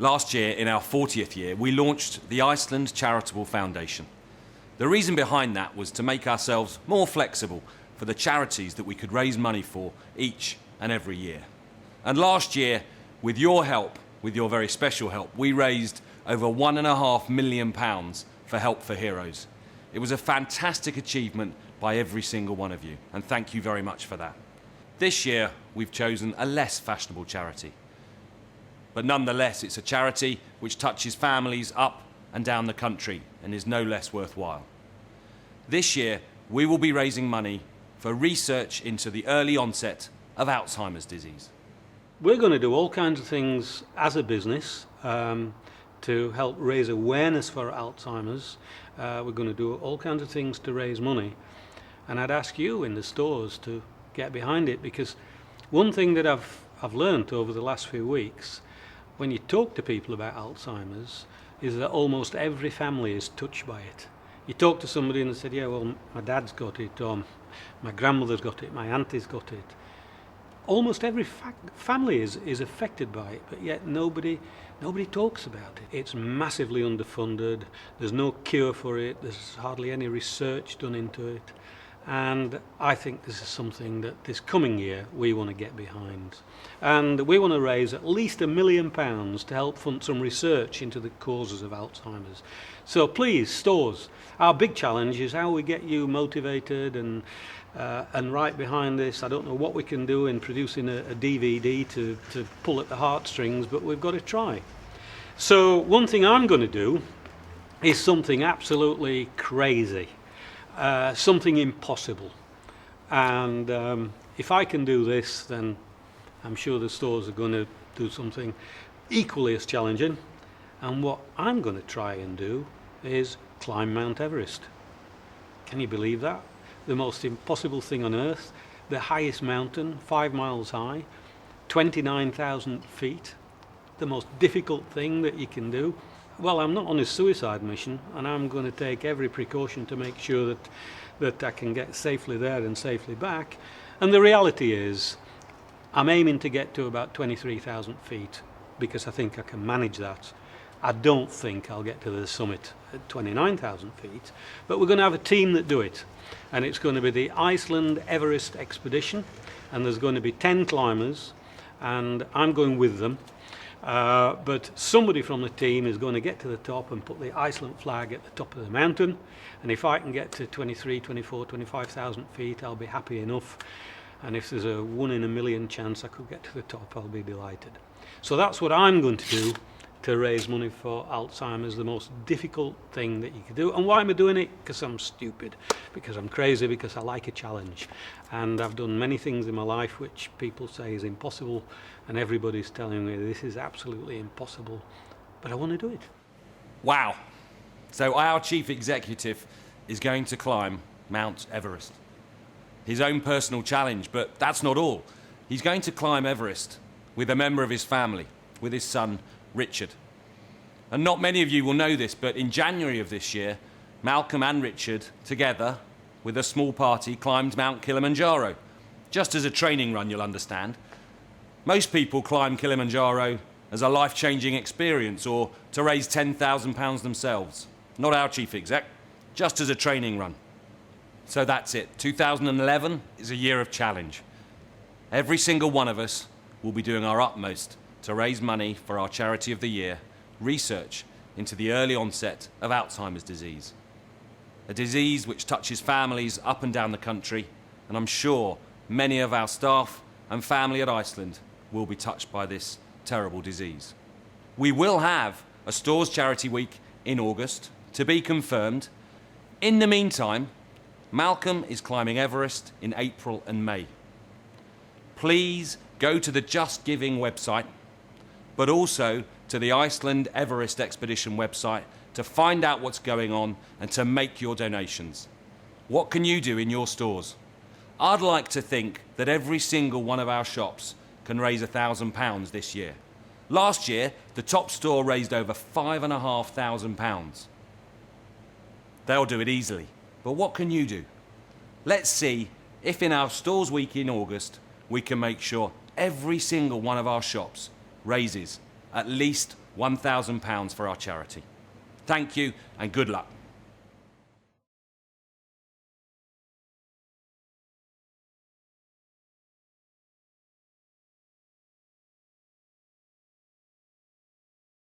Last year, in our 40th year, we launched the Iceland Charitable Foundation. The reason behind that was to make ourselves more flexible for the charities that we could raise money for each and every year. And last year, with your help, with your very special help, we raised over £1.5 million for Help for Heroes. It was a fantastic achievement by every single one of you, and thank you very much for that. This year, we've chosen a less fashionable charity. But nonetheless, it's a charity which touches families up and down the country and is no less worthwhile. This year, we will be raising money for research into the early onset of Alzheimer's disease. We're going to do all kinds of things as a business to help raise awareness for Alzheimer's. We're going to do all kinds of things to raise money. And I'd ask you in the stores to get behind it, because one thing that I've learned over the last few weeks, when you talk to people about Alzheimer's, is that almost every family is touched by it. You talk to somebody and they said, yeah, well, my dad's got it, or my grandmother's got it, my auntie's got it. Almost every family is affected by it, but yet nobody talks about it. It's massively underfunded, there's no cure for it, there's hardly any research done into it. And I think this is something that this coming year we want to get behind. And we want to raise at least £1 million to help fund some research into the causes of Alzheimer's. So please, stores, our big challenge is how we get you motivated and right behind this. I don't know what we can do in producing a DVD to pull at the heartstrings, but we've got to try. So one thing I'm going to do is something absolutely crazy. Something impossible, and if I can do this, then I'm sure the stores are going to do something equally as challenging. And what I'm going to try and do is climb Mount Everest. Can you believe that? The most impossible thing on earth, the highest mountain, 5 miles high, 29,000 feet, the most difficult thing that you can do. Well, I'm not on a suicide mission, and I'm going to take every precaution to make sure that I can get safely there and safely back. And the reality is, I'm aiming to get to about 23,000 feet, because I think I can manage that. I don't think I'll get to the summit at 29,000 feet, but we're going to have a team that do it. And it's going to be the Iceland Everest expedition, and there's going to be 10 climbers, and I'm going with them. But somebody from the team is going to get to the top and put the Iceland flag at the top of the mountain, and if I can get to 23, 24, 25,000 feet, I'll be happy enough. And if there's a 1 in a million chance I could get to the top, I'll be delighted. So that's what I'm going to do to raise money for Alzheimer's, the most difficult thing that you can do. And why am I doing it? Because I'm stupid, because I'm crazy, because I like a challenge. And I've done many things in my life which people say is impossible, and everybody's telling me this is absolutely impossible, but I want to do it. Wow. So our chief executive is going to climb Mount Everest. His own personal challenge, but that's not all. He's going to climb Everest with a member of his family, with his son, Richard. And not many of you will know this, but in January of this year, Malcolm and Richard, together with a small party, climbed Mount Kilimanjaro. Just as a training run, you'll understand. Most people climb Kilimanjaro as a life-changing experience or to raise £10,000 themselves. Not our chief exec, just as a training run. So that's it. 2011 is a year of challenge. Every single one of us will be doing our utmost to raise money for our charity of the year, research into the early onset of Alzheimer's disease. A disease which touches families up and down the country, and I'm sure many of our staff and family at Iceland will be touched by this terrible disease. We will have a Stores Charity Week in August, to be confirmed. In the meantime, Malcolm is climbing Everest in April and May. Please go to the Just Giving website, but also to the Iceland Everest Expedition website to find out what's going on and to make your donations. What can you do in your stores? I'd like to think that every single one of our shops can raise £1,000 this year. Last year, the top store raised over £5,500. They'll do it easily. But what can you do? Let's see if in our Stores Week in August, we can make sure every single one of our shops raises at least £1,000 for our charity. Thank you and good luck.